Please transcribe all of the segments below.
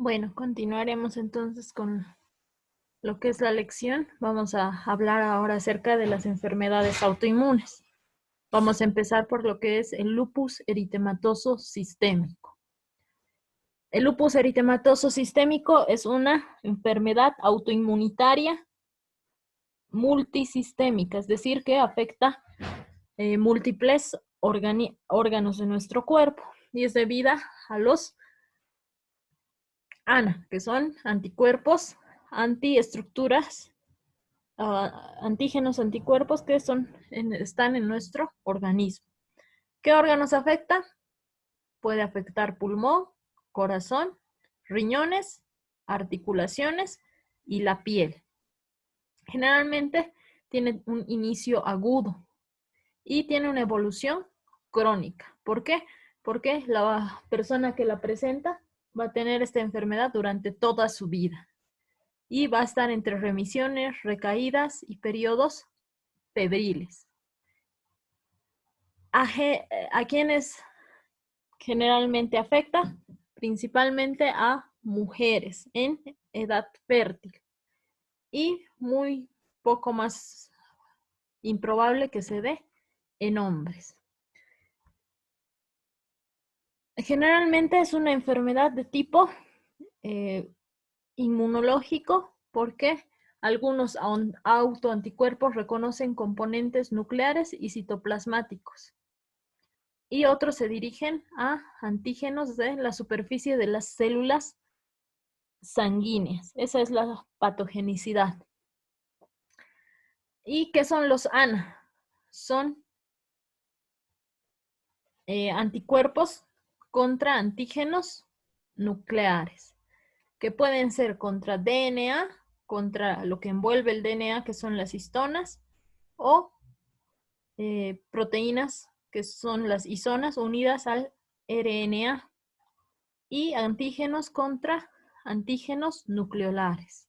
Bueno, continuaremos entonces con lo que es la lección. Vamos a hablar ahora acerca de las enfermedades autoinmunes. Vamos a empezar por lo que es el lupus eritematoso sistémico. El lupus eritematoso sistémico es una enfermedad autoinmunitaria multisistémica, es decir, que afecta múltiples órganos de nuestro cuerpo y es debida a los ANA, que son anticuerpos, antiestructuras, antígenos, anticuerpos que están en nuestro organismo. ¿Qué órganos afecta? Puede afectar pulmón, corazón, riñones, articulaciones y la piel. Generalmente tiene un inicio agudo y tiene una evolución crónica. ¿Por qué? Porque la persona que la presenta va a tener esta enfermedad durante toda su vida y va a estar entre remisiones, recaídas y periodos febriles. ¿A quiénes generalmente afecta? Principalmente a mujeres en edad fértil y muy poco más improbable que se dé en hombres. Generalmente es una enfermedad de tipo inmunológico porque algunos autoanticuerpos reconocen componentes nucleares y citoplasmáticos y otros se dirigen a antígenos de la superficie de las células sanguíneas. Esa es la patogenicidad. ¿Y qué son los ANA? Son anticuerpos contra antígenos nucleares, que pueden ser contra DNA, contra lo que envuelve el DNA, que son las histonas, o proteínas, que son las isonas unidas al RNA, y antígenos contra antígenos nucleolares.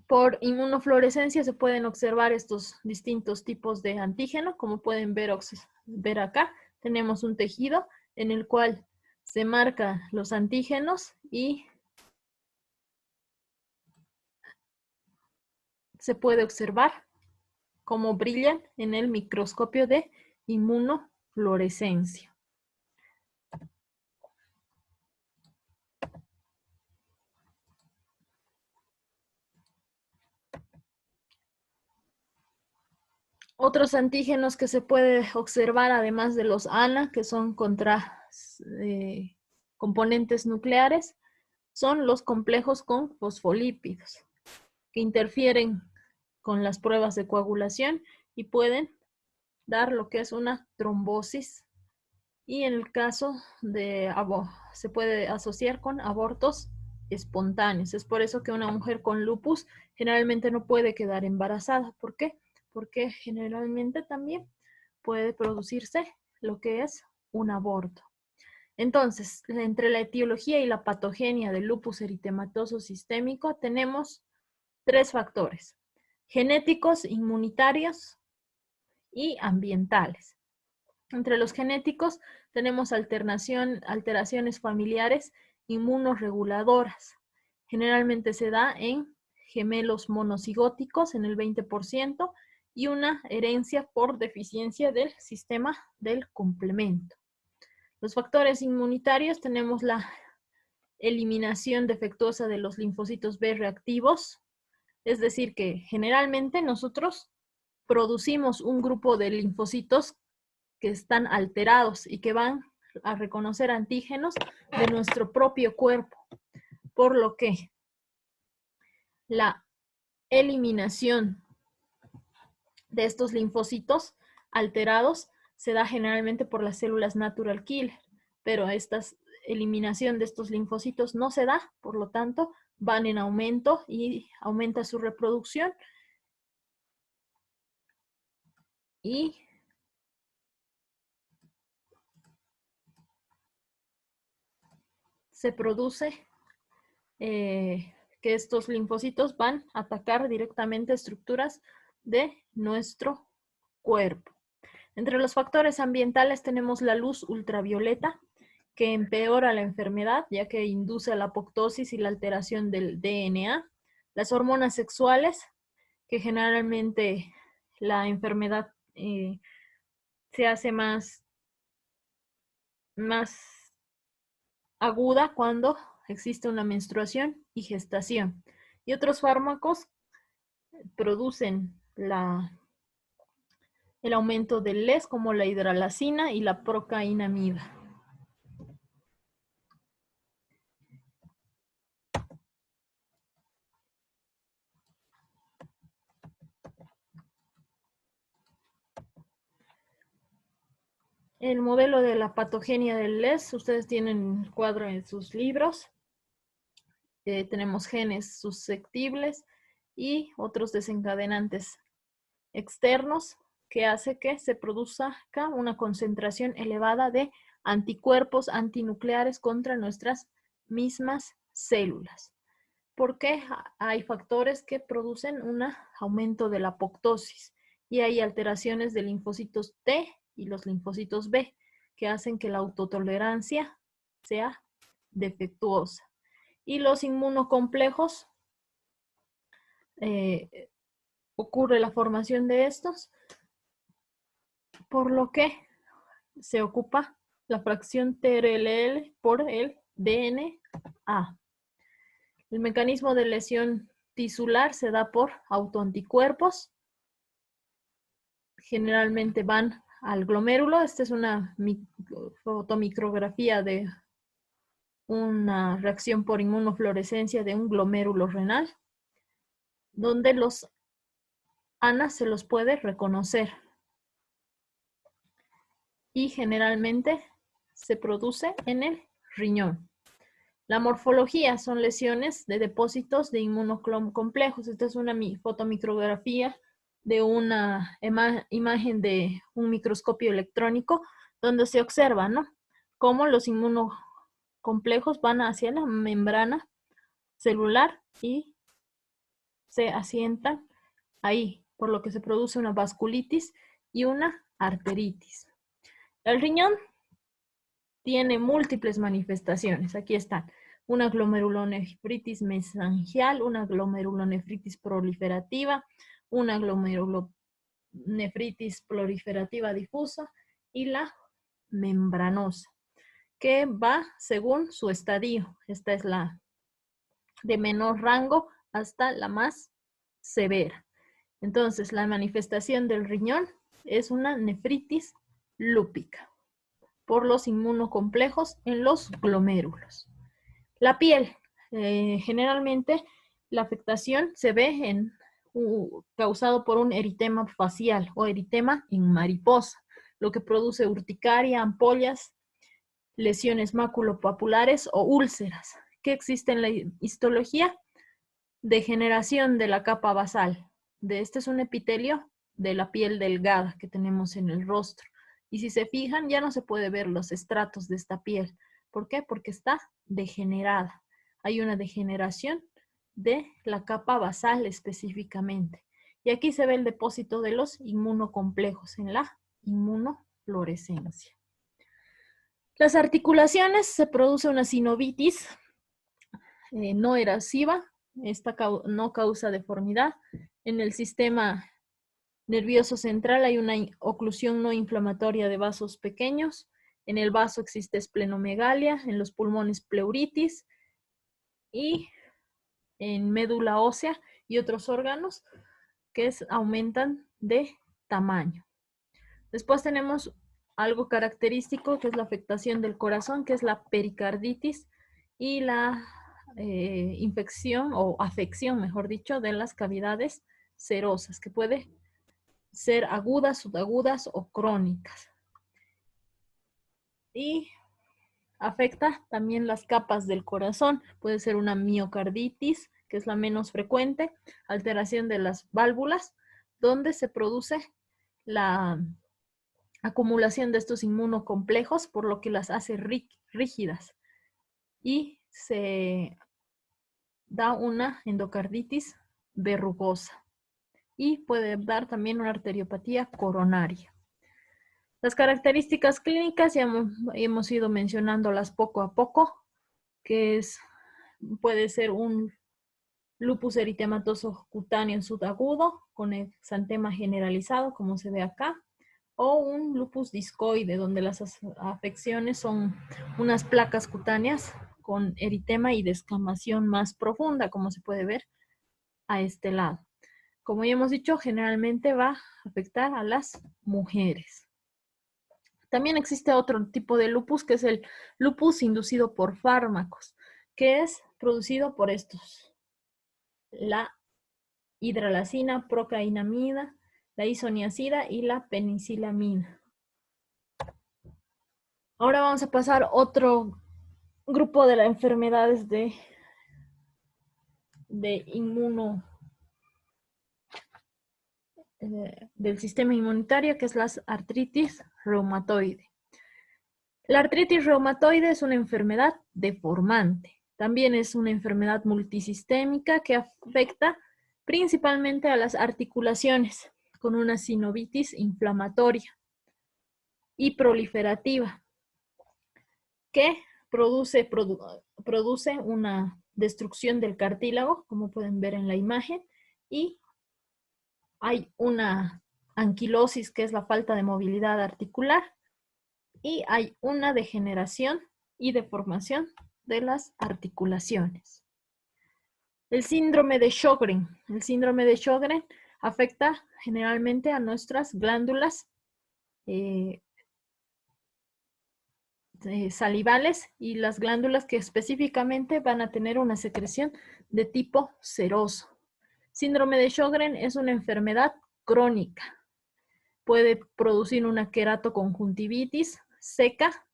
Por inmunofluorescencia se pueden observar estos distintos tipos de antígeno. Como pueden ver acá, tenemos un tejido en el cual se marcan los antígenos y se puede observar cómo brillan en el microscopio de inmunofluorescencia. Otros antígenos que se puede observar, además de los ANA, que son contra componentes nucleares, son los complejos con fosfolípidos, que interfieren con las pruebas de coagulación y pueden dar lo que es una trombosis. Y en el caso de se puede asociar con abortos espontáneos. Es por eso que una mujer con lupus generalmente no puede quedar embarazada. ¿Por qué? Porque generalmente también puede producirse lo que es un aborto. Entonces, entre la etiología y la patogenia del lupus eritematoso sistémico tenemos tres factores: genéticos, inmunitarios y ambientales. Entre los genéticos tenemos alteraciones familiares inmunorreguladoras. Generalmente se da en gemelos monocigóticos en el 20% y una herencia por deficiencia del sistema del complemento. Los factores inmunitarios tenemos la eliminación defectuosa de los linfocitos B reactivos, es decir, que generalmente nosotros producimos un grupo de linfocitos que están alterados y que van a reconocer antígenos de nuestro propio cuerpo, por lo que la eliminación de estos linfocitos alterados se da generalmente por las células natural killer, pero esta eliminación de estos linfocitos no se da, por lo tanto van en aumento y aumenta su reproducción y se produce que estos linfocitos van a atacar directamente estructuras de nuestro cuerpo. Entre los factores ambientales tenemos la luz ultravioleta, que empeora la enfermedad, ya que induce la apoptosis y la alteración del DNA. Las hormonas sexuales, que generalmente la enfermedad se hace más aguda cuando existe una menstruación y gestación. Y otros fármacos producen el aumento del LES, como la hidralazina y la procainamida. El modelo de la patogenia del LES, ustedes tienen el cuadro en sus libros. Tenemos genes susceptibles y otros desencadenantes externos que hace que se produzca una concentración elevada de anticuerpos antinucleares contra nuestras mismas células. Porque hay factores que producen un aumento de la apoptosis y hay alteraciones de linfocitos T y los linfocitos B que hacen que la autotolerancia sea defectuosa. Y los inmunocomplejos, ocurre la formación de estos, por lo que se ocupa la fracción TRLL por el DNA. El mecanismo de lesión tisular se da por autoanticuerpos. Generalmente van al glomérulo. Esta es una fotomicrografía de una reacción por inmunofluorescencia de un glomérulo renal, donde los ANA se los puede reconocer. Y generalmente se produce en el riñón. La morfología son lesiones de depósitos de inmunocomplejos. Esta es una fotomicrografía de una imagen de un microscopio electrónico donde se observa, ¿no?, cómo los inmunocomplejos van hacia la membrana celular y se asientan ahí, por lo que se produce una vasculitis y una arteritis. El riñón tiene múltiples manifestaciones. Aquí están: una glomerulonefritis mesangial, una glomerulonefritis proliferativa, una glomerulonefritis proliferativa difusa y la membranosa, que va según su estadio. Esta es la de menor rango hasta la más severa. Entonces, la manifestación del riñón es una nefritis lúpica por los inmunocomplejos en los glomérulos. La piel, generalmente la afectación se ve causado por un eritema facial o eritema en mariposa, lo que produce urticaria, ampollas, lesiones maculopapulares o úlceras. ¿Qué existe en la histología? Degeneración de la capa basal. Este es un epitelio de la piel delgada que tenemos en el rostro. Y si se fijan, ya no se puede ver los estratos de esta piel. ¿Por qué? Porque está degenerada. Hay una degeneración de la capa basal específicamente. Y aquí se ve el depósito de los inmunocomplejos en la inmunofluorescencia. Las articulaciones, se produce una sinovitis no erosiva. Esta no causa deformidad. En el sistema nervioso central hay una oclusión no inflamatoria de vasos pequeños. En el vaso existe esplenomegalia, en los pulmones pleuritis y en médula ósea y otros órganos que aumentan de tamaño. Después tenemos algo característico que es la afectación del corazón, que es la pericarditis y la infección o afección, mejor dicho, de las cavidades serosas, que puede ser agudas, subagudas o crónicas. Y afecta también las capas del corazón. Puede ser una miocarditis, que es la menos frecuente, alteración de las válvulas, donde se produce la acumulación de estos inmunocomplejos, por lo que las hace rígidas. Y se da una endocarditis verrugosa. Y puede dar también una arteriopatía coronaria. Las características clínicas ya hemos ido mencionándolas poco a poco, que puede ser un lupus eritematoso cutáneo subagudo con exantema generalizado, como se ve acá, o un lupus discoide, donde las afecciones son unas placas cutáneas con eritema y descamación más profunda, como se puede ver a este lado. Como ya hemos dicho, generalmente va a afectar a las mujeres. También existe otro tipo de lupus, que es el lupus inducido por fármacos, que es producido por estos: la hidralazina, procainamida, la isoniazida y la penicilamina. Ahora vamos a pasar a otro grupo de las enfermedades del sistema inmunitario, que es la artritis reumatoide. La artritis reumatoide es una enfermedad deformante. También es una enfermedad multisistémica que afecta principalmente a las articulaciones, con una sinovitis inflamatoria y proliferativa, que produce una destrucción del cartílago, como pueden ver en la imagen, y hay una anquilosis, que es la falta de movilidad articular, y hay una degeneración y deformación de las articulaciones. El síndrome de Sjögren. El síndrome de Sjögren afecta generalmente a nuestras glándulas salivales y las glándulas que específicamente van a tener una secreción de tipo seroso. Síndrome de Sjögren es una enfermedad crónica. Puede producir una queratoconjuntivitis seca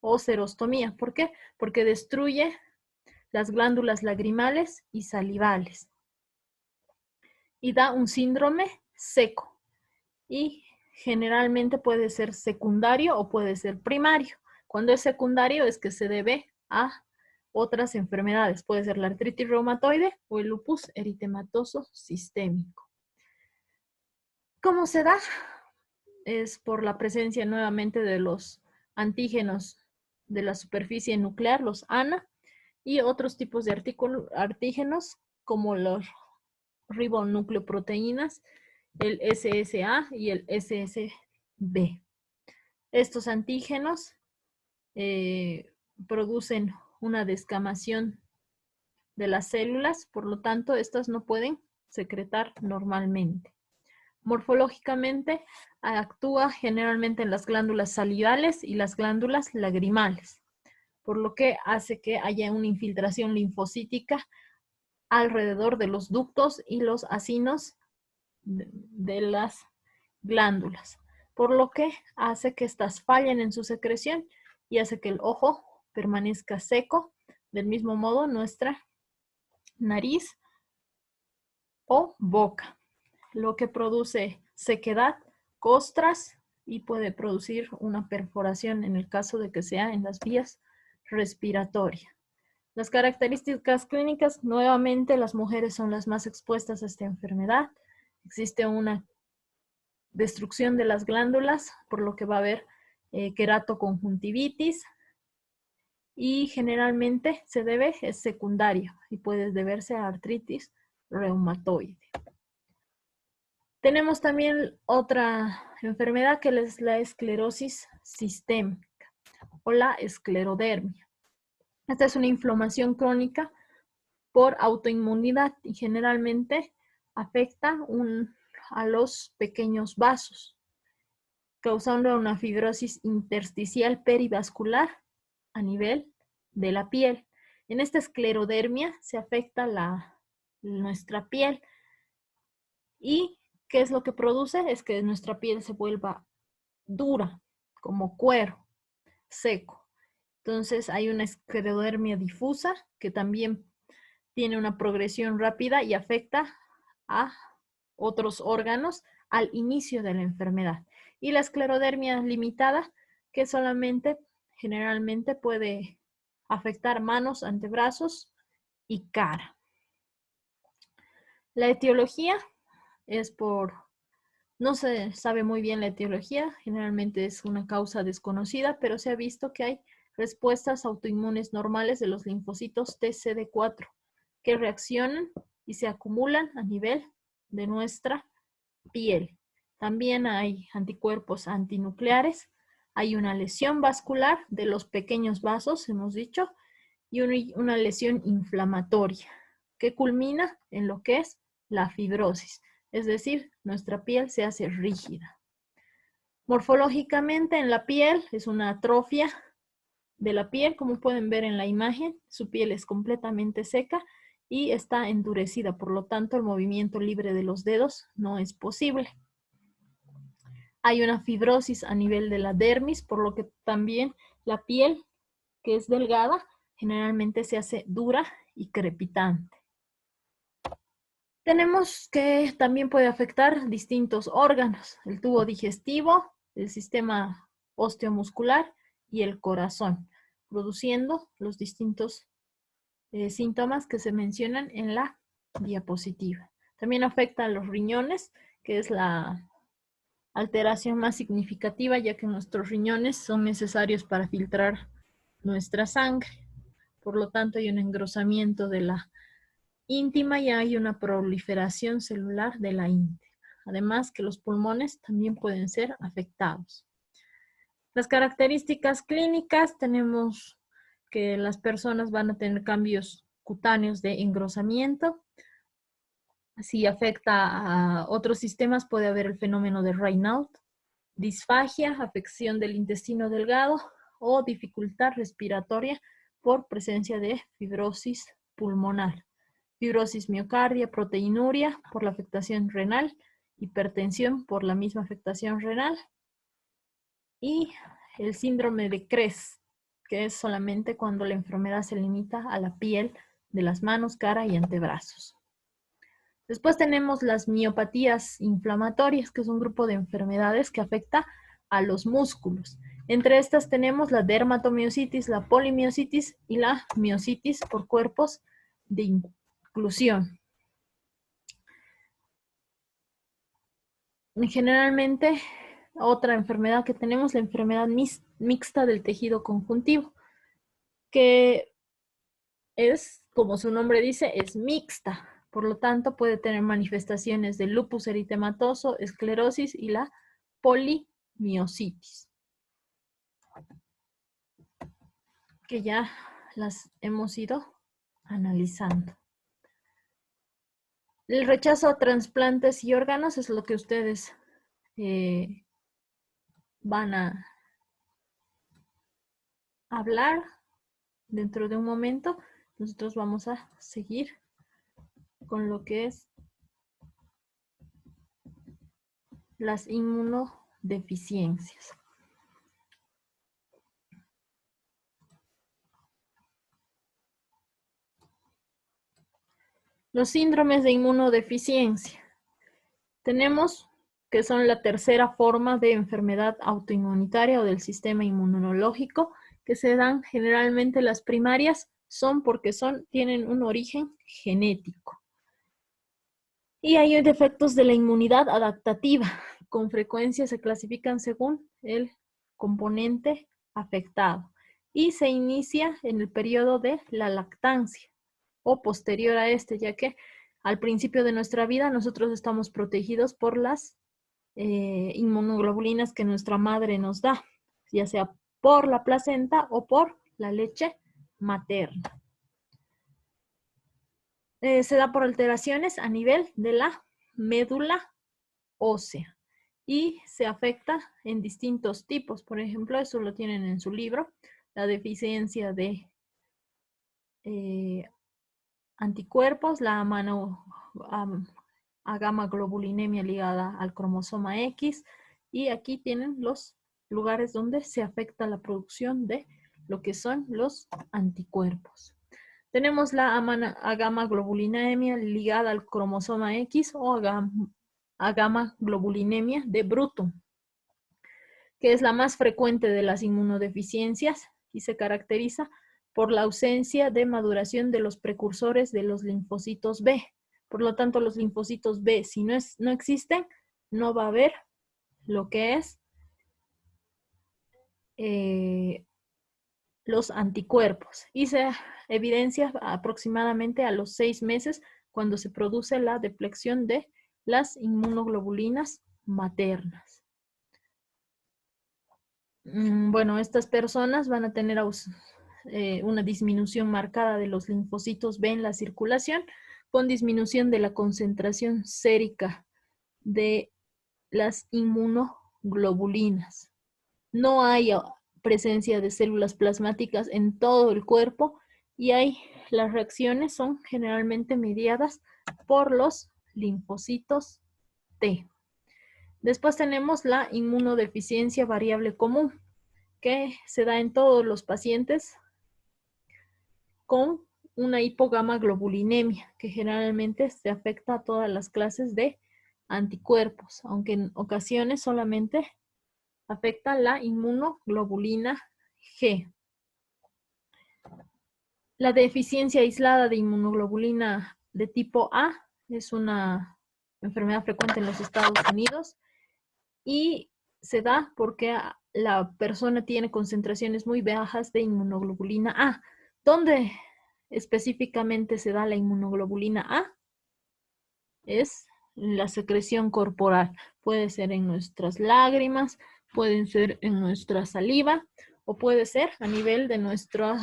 o serostomía. ¿Por qué? Porque destruye las glándulas lagrimales y salivales y da un síndrome seco, y generalmente puede ser secundario o puede ser primario. Cuando es secundario es que se debe a otras enfermedades. Puede ser la artritis reumatoide o el lupus eritematoso sistémico. ¿Cómo se da? Es por la presencia nuevamente de los antígenos de la superficie nuclear, los ANA, y otros tipos de antígenos como los ribonucleoproteínas, el SSA y el SSB. Estos antígenos producen una descamación de las células, por lo tanto, estas no pueden secretar normalmente. Morfológicamente, actúa generalmente en las glándulas salivales y las glándulas lagrimales, por lo que hace que haya una infiltración linfocítica alrededor de los ductos y los acinos de las glándulas, por lo que hace que estas fallen en su secreción y hace que el ojo permanezca seco. Del mismo modo, nuestra nariz o boca, lo que produce sequedad, costras y puede producir una perforación en el caso de que sea en las vías respiratorias. Las características clínicas: nuevamente las mujeres son las más expuestas a esta enfermedad. Existe una destrucción de las glándulas, por lo que va a haber queratoconjuntivitis, y generalmente es secundario y puede deberse a artritis reumatoide. Tenemos también otra enfermedad, que es la esclerosis sistémica o la esclerodermia. Esta es una inflamación crónica por autoinmunidad y generalmente afecta a los pequeños vasos, causando una fibrosis intersticial perivascular a nivel de la piel. En esta esclerodermia se afecta nuestra piel, y ¿qué es lo que produce? Es que nuestra piel se vuelva dura, como cuero, seco. Entonces hay una esclerodermia difusa que también tiene una progresión rápida y afecta a otros órganos al inicio de la enfermedad. Y la esclerodermia limitada, que solamente generalmente puede afectar manos, antebrazos y cara. La etiología es por No se sabe muy bien la etiología, generalmente es una causa desconocida, pero se ha visto que hay respuestas autoinmunes normales de los linfocitos TCD4 que reaccionan y se acumulan a nivel de nuestra piel. También hay anticuerpos antinucleares, hay una lesión vascular de los pequeños vasos, hemos dicho, y una lesión inflamatoria que culmina en lo que es la fibrosis, es decir, nuestra piel se hace rígida. Morfológicamente en la piel es una atrofia de la piel, como pueden ver en la imagen, su piel es completamente seca y está endurecida, por lo tanto el movimiento libre de los dedos no es posible. Hay una fibrosis a nivel de la dermis, por lo que también la piel, que es delgada, generalmente se hace dura y crepitante. Tenemos que también puede afectar distintos órganos, el tubo digestivo, el sistema osteomuscular y el corazón, produciendo los distintos síntomas que se mencionan en la diapositiva. También afecta a los riñones, que es la alteración más significativa, ya que nuestros riñones son necesarios para filtrar nuestra sangre. Por lo tanto, hay un engrosamiento de la íntima y hay una proliferación celular de la íntima. Además que los pulmones también pueden ser afectados. Las características clínicas, tenemos que las personas van a tener cambios cutáneos de engrosamiento. Si afecta a otros sistemas, puede haber el fenómeno de Raynaud, disfagia, afección del intestino delgado o dificultad respiratoria por presencia de fibrosis pulmonar. Fibrosis miocardia, proteinuria por la afectación renal, hipertensión por la misma afectación renal y el síndrome de Cres, que es solamente cuando la enfermedad se limita a la piel de las manos, cara y antebrazos. Después tenemos las miopatías inflamatorias, que es un grupo de enfermedades que afecta a los músculos. Entre estas tenemos la dermatomiositis, la polimiositis y la miositis por cuerpos de inclusión. Generalmente, otra enfermedad que tenemos, la enfermedad mixta del tejido conjuntivo, que es, como su nombre dice, es mixta. Por lo tanto, puede tener manifestaciones de lupus eritematoso, esclerosis y la polimiositis, que ya las hemos ido analizando. El rechazo a trasplantes y órganos es lo que ustedes van a hablar dentro de un momento. Nosotros vamos a seguir con lo que es las inmunodeficiencias. Los síndromes de inmunodeficiencia. Tenemos que son la tercera forma de enfermedad autoinmunitaria o del sistema inmunológico, que se dan generalmente las primarias, son porque tienen un origen genético. Y hay defectos de la inmunidad adaptativa. Con frecuencia se clasifican según el componente afectado y se inicia en el periodo de la lactancia o posterior a este, ya que al principio de nuestra vida nosotros estamos protegidos por las inmunoglobulinas que nuestra madre nos da, ya sea por la placenta o por la leche materna. Se da por alteraciones a nivel de la médula ósea y se afecta en distintos tipos. Por ejemplo, eso lo tienen en su libro, la deficiencia de anticuerpos, la gamma-globulinemia ligada al cromosoma X, y aquí tienen los lugares donde se afecta la producción de lo que son los anticuerpos. Tenemos la gamma-globulinemia ligada al cromosoma X o gamma-globulinemia de Bruton, que es la más frecuente de las inmunodeficiencias y se caracteriza por la ausencia de maduración de los precursores de los linfocitos B. Por lo tanto, los linfocitos B, si no existen, no va a haber lo que es los anticuerpos y se evidencia aproximadamente a los 6 meses cuando se produce la depleción de las inmunoglobulinas maternas. Bueno, estas personas van a tener una disminución marcada de los linfocitos B en la circulación, con disminución de la concentración sérica de las inmunoglobulinas. No hay presencia de células plasmáticas en todo el cuerpo y las reacciones son generalmente mediadas por los linfocitos T. Después tenemos la inmunodeficiencia variable común, que se da en todos los pacientes con una hipogamaglobulinemia, que generalmente se afecta a todas las clases de anticuerpos, aunque en ocasiones solamente afecta la inmunoglobulina G. La deficiencia aislada de inmunoglobulina de tipo A es una enfermedad frecuente en los Estados Unidos y se da porque la persona tiene concentraciones muy bajas de inmunoglobulina A. ¿Dónde específicamente se da la inmunoglobulina A? Es en la secreción corporal. Puede ser en nuestras lágrimas, pueden ser en nuestra saliva o puede ser a nivel de nuestros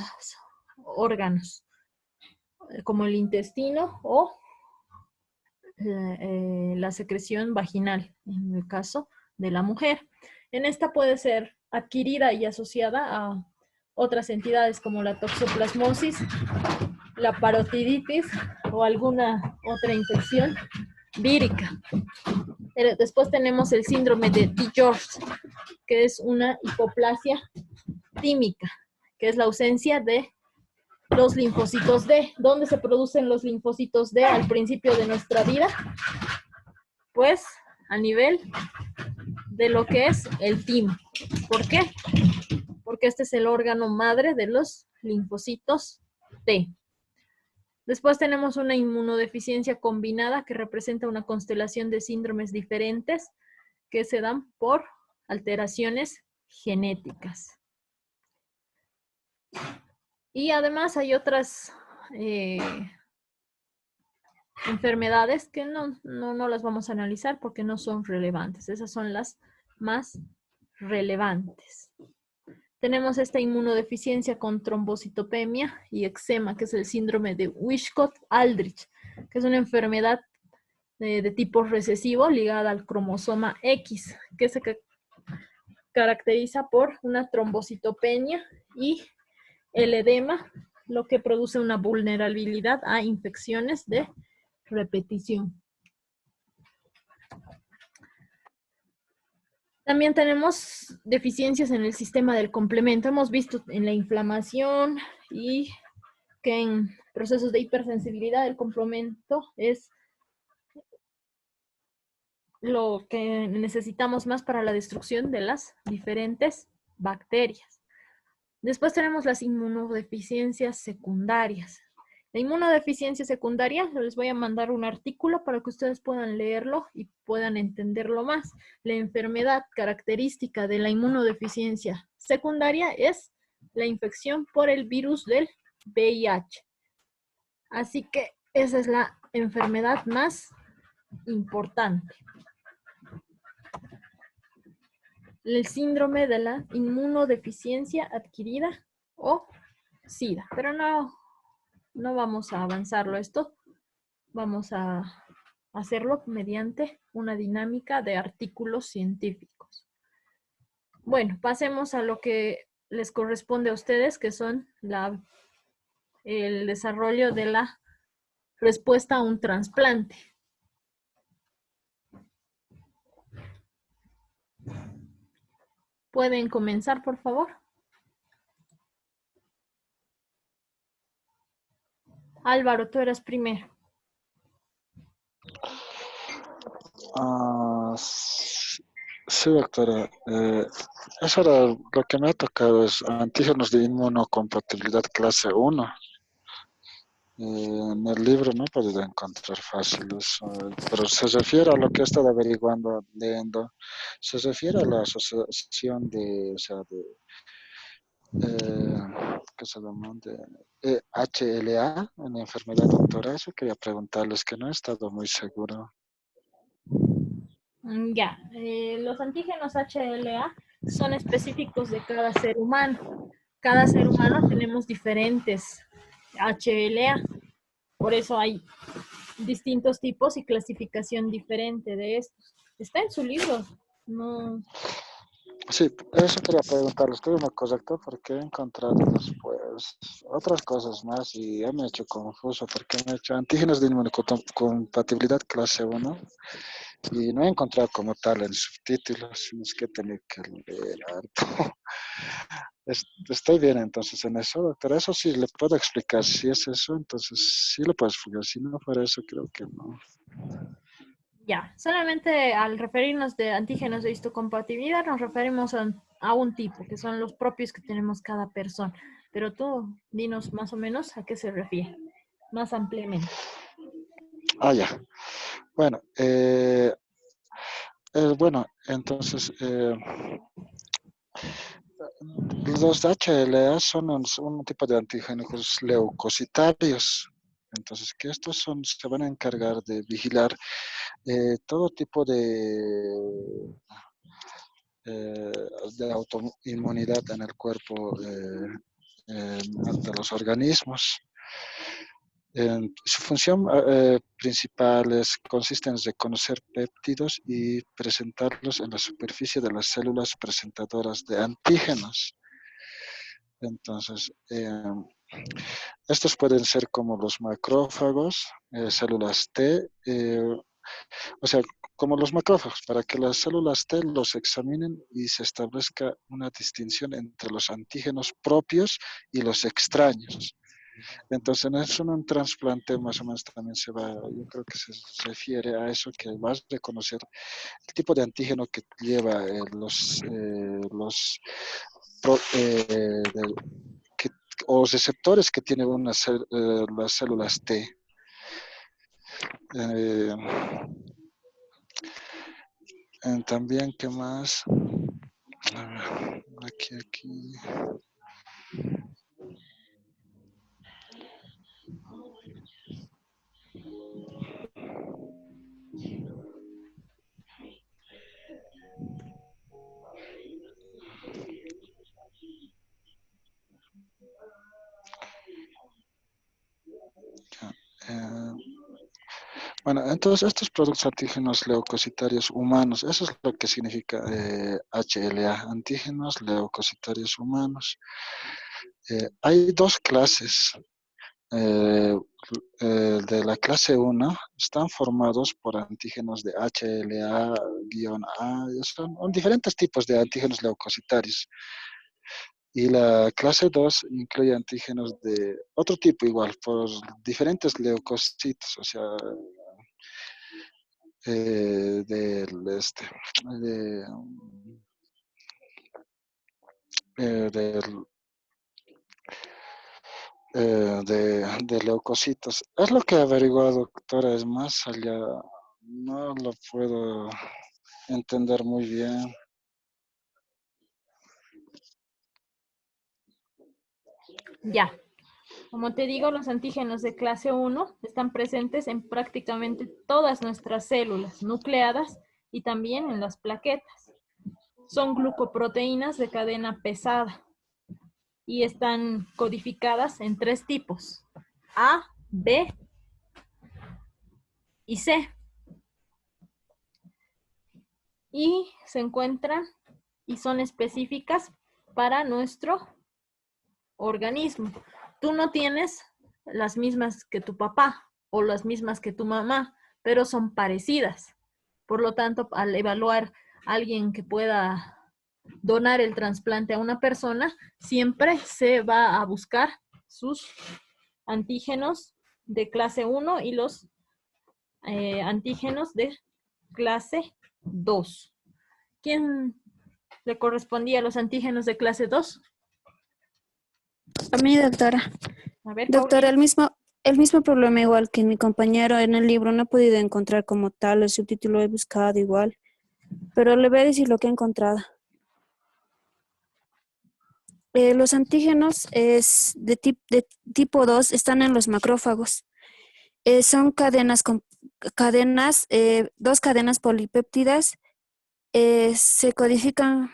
órganos, como el intestino o la secreción vaginal, en el caso de la mujer. En esta puede ser adquirida y asociada a otras entidades como la toxoplasmosis, la parotiditis o alguna otra infección vírica. Después tenemos el síndrome de DiGeorge, que es una hipoplasia tímica, que es la ausencia de los linfocitos D. ¿Dónde se producen los linfocitos D al principio de nuestra vida? Pues a nivel de lo que es el timo. ¿Por qué? Porque este es el órgano madre de los linfocitos T. Después tenemos una inmunodeficiencia combinada que representa una constelación de síndromes diferentes que se dan por alteraciones genéticas. Y además hay otras enfermedades que no las vamos a analizar porque no son relevantes. Esas son las más relevantes. Tenemos esta inmunodeficiencia con trombocitopenia y eczema, que es el síndrome de Wiskott-Aldrich, que es una enfermedad de tipo recesivo ligada al cromosoma X, que se caracteriza por una trombocitopenia y el edema, lo que produce una vulnerabilidad a infecciones de repetición. También tenemos deficiencias en el sistema del complemento. Hemos visto en la inflamación y que en procesos de hipersensibilidad el complemento es lo que necesitamos más para la destrucción de las diferentes bacterias. Después tenemos las inmunodeficiencias secundarias. La inmunodeficiencia secundaria, les voy a mandar un artículo para que ustedes puedan leerlo y puedan entenderlo más. La enfermedad característica de la inmunodeficiencia secundaria es la infección por el virus del VIH. Así que esa es la enfermedad más importante. El síndrome de la inmunodeficiencia adquirida o SIDA, pero no vamos a avanzarlo esto, vamos a hacerlo mediante una dinámica de artículos científicos. Bueno, pasemos a lo que les corresponde a ustedes, que son el desarrollo de la respuesta a un trasplante. ¿Pueden comenzar, por favor? Álvaro, tú eras primero. Sí, doctora. Eso era lo que me ha tocado, es antígenos de inmunocompatibilidad clase 1. En el libro no he podido encontrar fácil eso, pero se refiere a lo que he estado averiguando, leyendo, se refiere a la asociación de, o sea, de, ¿qué se llama? De HLA, una enfermedad doctora. Eso quería preguntarles, que no he estado muy seguro. Ya, los antígenos HLA son específicos de cada ser humano. Cada ser humano tenemos diferentes HLA, por eso hay distintos tipos y clasificación diferente de estos. Está en su libro, no. Sí, eso quería preguntarles, estoy una correcto porque he encontrado después otras cosas más y ya me he hecho confuso porque me he hecho antígenos de inmunocompatibilidad clase 1 y no he encontrado como tal en subtítulos, es que tenía que leer harto. Estoy bien entonces en eso, doctor, eso sí le puedo explicar, si es eso, entonces sí lo puedes explicar, si no fuera eso creo que no. Ya, solamente al referirnos de antígenos de histocompatibilidad nos referimos a un tipo, que son los propios que tenemos cada persona. Pero tú dinos más o menos a qué se refiere, más ampliamente. Ah, ya. Bueno, bueno, entonces los HLA son un tipo de antígenos leucocitarios. Entonces, que estos se van a encargar de vigilar todo tipo de autoinmunidad en el cuerpo de los organismos. Su función principal consiste en reconocer péptidos y presentarlos en la superficie de las células presentadoras de antígenos. Entonces, estos pueden ser como los macrófagos, células T, o sea, como los macrófagos, para que las células T los examinen y se establezca una distinción entre los antígenos propios y los extraños. Entonces, en un trasplante más o menos también se va, yo creo que se refiere a eso, que vas a reconocer el tipo de antígeno que lleva de, que, o receptores que tienen las células T. Eh, también, ¿qué más? A ver, aquí. Eh, bueno, entonces estos productos antígenos leucocitarios humanos, eso es lo que significa HLA, antígenos leucocitarios humanos. Hay dos clases. Eh, de la clase 1 están formados por antígenos de HLA-A, son diferentes tipos de antígenos leucocitarios. Y la clase 2 incluye antígenos de otro tipo igual, por diferentes leucocitos, o sea, del de, del de leucocitos. Es lo que he averiguado, doctora, es más allá, no lo puedo entender muy bien. Ya, como te digo, los antígenos de clase 1 están presentes en prácticamente todas nuestras células nucleadas y también en las plaquetas. Son glucoproteínas de cadena pesada y están codificadas en tres tipos: A, B y C. Y se encuentran y son específicas para nuestro organismo. Tú no tienes las mismas que tu papá o las mismas que tu mamá, pero son parecidas. Por lo tanto, al evaluar a alguien que pueda donar el trasplante a una persona, siempre se va a buscar sus antígenos de clase 1 y los antígenos de clase 2. ¿Quién le correspondía a los antígenos de clase 2? A mí, doctora. A ver, Doctora, Paulina. el mismo problema igual que mi compañero en el libro, no he podido encontrar como tal, el subtítulo he buscado igual, pero le voy a decir lo que he encontrado. Los antígenos de tipo 2 están en los macrófagos. Son dos cadenas polipéptidas. Se codifican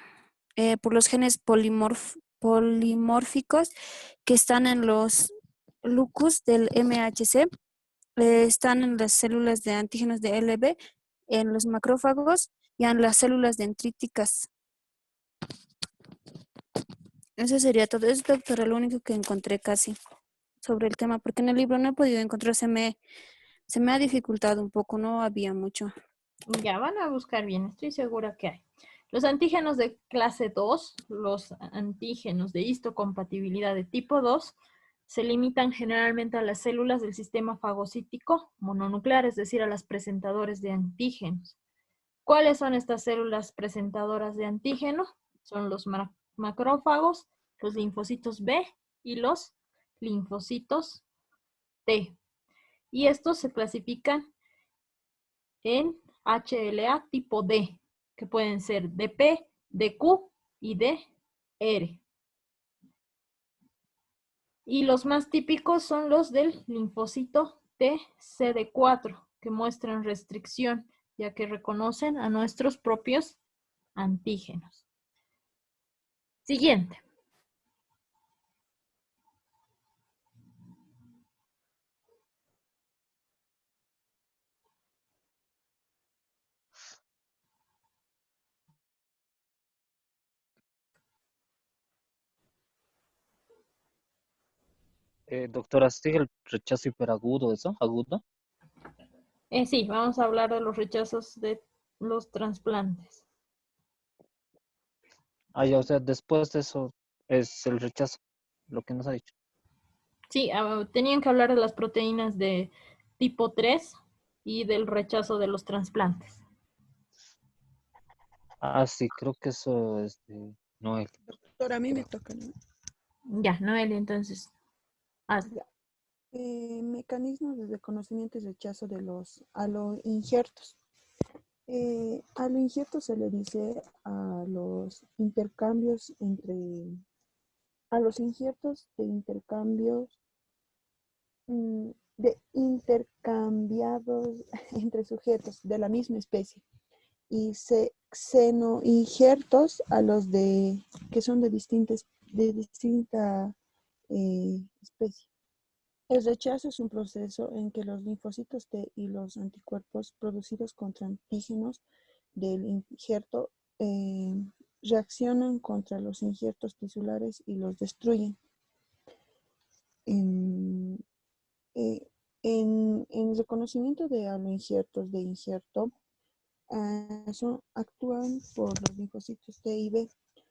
por los genes polimórficos que están en los lucus del MHC. Están en las células de antígenos de LB, en los macrófagos y en las células dendríticas. Eso sería todo. Es, doctora, lo único que encontré casi sobre el tema, porque en el libro no he podido encontrar, se me ha dificultado un poco, no había mucho. Ya van a buscar bien, estoy segura que hay. Los antígenos de clase 2, los antígenos de histocompatibilidad de tipo 2, se limitan generalmente a las células del sistema fagocítico mononuclear, es decir, a las presentadores de antígenos. ¿Cuáles son estas células presentadoras de antígeno? Son los macrófagos, los linfocitos B y los linfocitos T. Y estos se clasifican en HLA tipo D, que pueden ser DP, DQ y DR. Y los más típicos son los del linfocito T CD4, que muestran restricción, ya que reconocen a nuestros propios antígenos. Siguiente. Doctora, ¿sigue el rechazo hiperagudo, eso? ¿Agudo? Sí, vamos a hablar de los rechazos de los trasplantes. Ah, ya, o sea, después de eso es el rechazo, lo que nos ha dicho. Sí, tenían que hablar de las proteínas de tipo 3 y del rechazo de los trasplantes. Ah, sí, creo que eso es de Noel. Doctora, a mí me toca, ¿no? Ya, Noelia, entonces, hazlo. Ya. Mecanismos de reconocimiento y rechazo de los aloinjertos. Aloinjertos se le dice a los intercambios a los injertos de intercambios, de intercambiados entre sujetos de la misma especie. Y xenoinjertos a los que son de distinta especie. El rechazo es un proceso en que los linfocitos T y los anticuerpos producidos contra antígenos del injerto reaccionan contra los injertos tisulares y los destruyen. En, en reconocimiento de aloinjertos de injerto, actúan por los linfocitos T y B.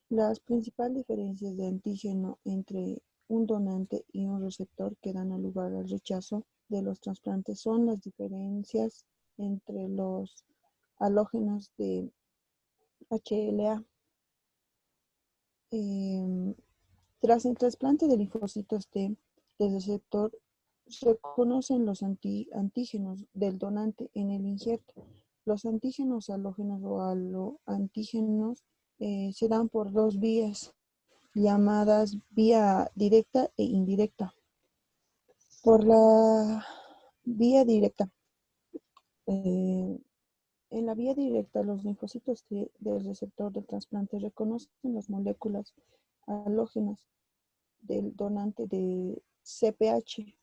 Las principales diferencias de antígeno entre un donante y un receptor que dan lugar al rechazo de los trasplantes son las diferencias entre los halógenos de HLA. Tras el trasplante de linfocitos T del receptor, se conocen los antígenos del donante en el injerto. Los antígenos halógenos o haloantígenos se dan por dos vías, llamadas vía directa e indirecta. Por la vía directa, en la vía directa, los linfocitos del receptor del trasplante reconocen las moléculas halógenas del donante de CPH.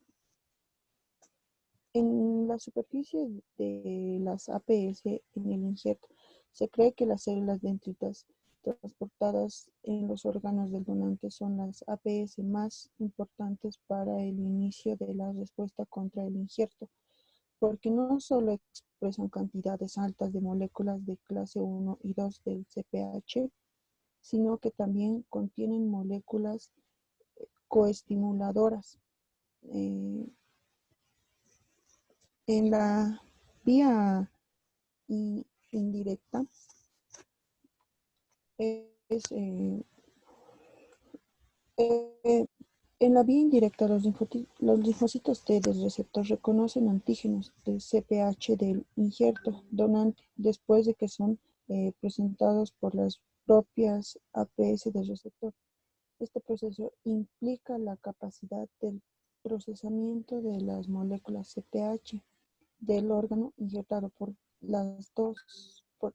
En la superficie de las APS en el injerto, se cree que las células dendritas transportadas en los órganos del donante son las APS más importantes para el inicio de la respuesta contra el injerto, porque no solo expresan cantidades altas de moléculas de clase 1 y 2 del CPH, sino que también contienen moléculas coestimuladoras. En la vía indirecta es En la vía indirecta, los linfocitos T del receptor reconocen antígenos del CPH del injerto donante después de que son presentados por las propias APS del receptor. Este proceso implica la capacidad del procesamiento de las moléculas CPH del órgano injertado por las dos, por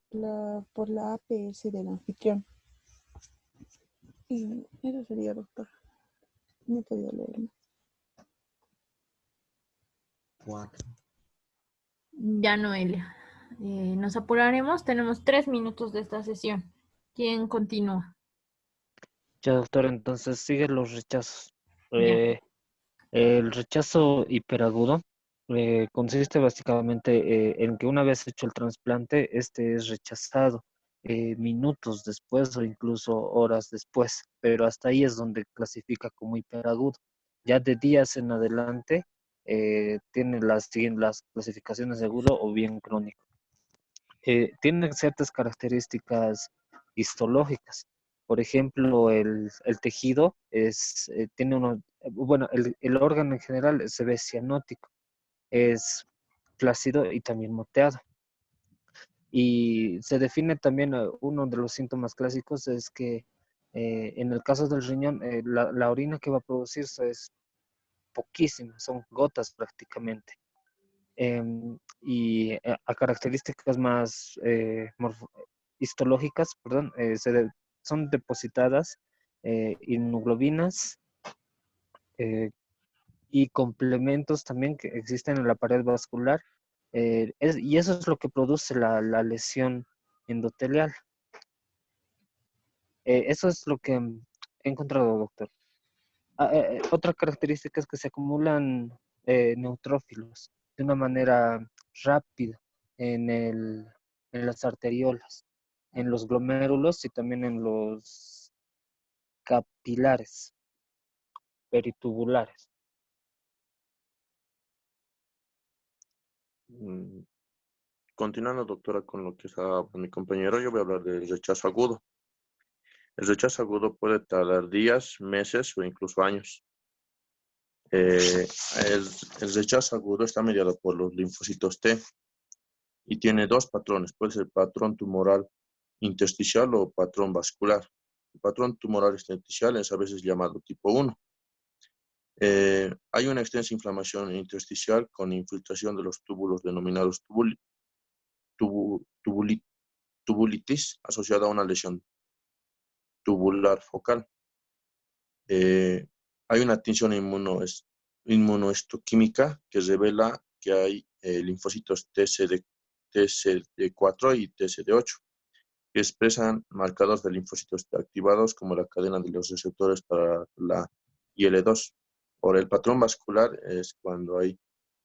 la APS del anfitrión. Y eso sería, doctor. No podía leer más. Ya, Noelia. Nos apuraremos. Tenemos 3 minutos de esta sesión. ¿Quién continúa? Ya, doctor, entonces sigue los rechazos. Ya. El rechazo hiperagudo consiste básicamente en que una vez hecho el trasplante, este es rechazado minutos después o incluso horas después, pero hasta ahí es donde clasifica como hiperagudo. Ya de días en adelante tiene las clasificaciones de agudo o bien crónico. Tiene ciertas características histológicas. Por ejemplo, el tejido tiene bueno, el órgano en general se ve cianótico, es flácido y también moteado. Y se define también, uno de los síntomas clásicos es que en el caso del riñón, la orina que va a producirse es poquísima, son gotas prácticamente. Y a características más histológicas, perdón, son depositadas inmunoglobinas y complementos también que existen en la pared vascular, y eso es lo que produce la lesión endotelial. Eso es lo que he encontrado, doctor. Otra característica es que se acumulan neutrófilos de una manera rápida en las arteriolas, en los glomérulos y también en los capilares peritubulares. Continuando, doctora, con lo que estaba mi compañero, yo voy a hablar del rechazo agudo. El rechazo agudo puede tardar días, meses o incluso años. El rechazo agudo está mediado por los linfocitos T y tiene dos patrones. Puede ser patrón tumoral intersticial o patrón vascular. El patrón tumoral intersticial es a veces llamado tipo 1. Hay una extensa inflamación intersticial con infiltración de los túbulos denominados tubulitis asociada a una lesión tubular focal. Hay una tinción inmunohistoquímica que revela que hay linfocitos TCD4 y TCD8 que expresan marcadores de linfocitos activados como la cadena de los receptores para la IL-2. Ahora, el patrón vascular es cuando hay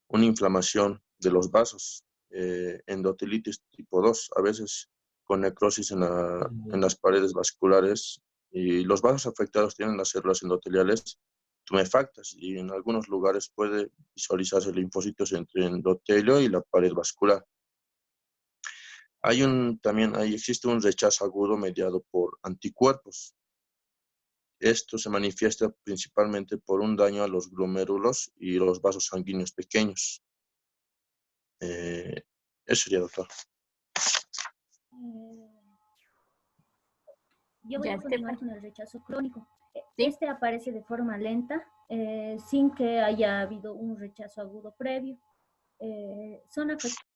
una inflamación de los vasos, endotelitis tipo 2, a veces con necrosis en las paredes vasculares, y los vasos afectados tienen las células endoteliales tumefactas y en algunos lugares puede visualizarse linfocitos entre endotelio y la pared vascular. Existe un rechazo agudo mediado por anticuerpos. Esto se manifiesta principalmente por un daño a los glomérulos y los vasos sanguíneos pequeños. Eso sería, doctor. Yo voy Ya, a continuar Estefan. con el rechazo crónico. Sí. Este aparece de forma lenta, sin que haya habido un rechazo agudo previo. Son afectados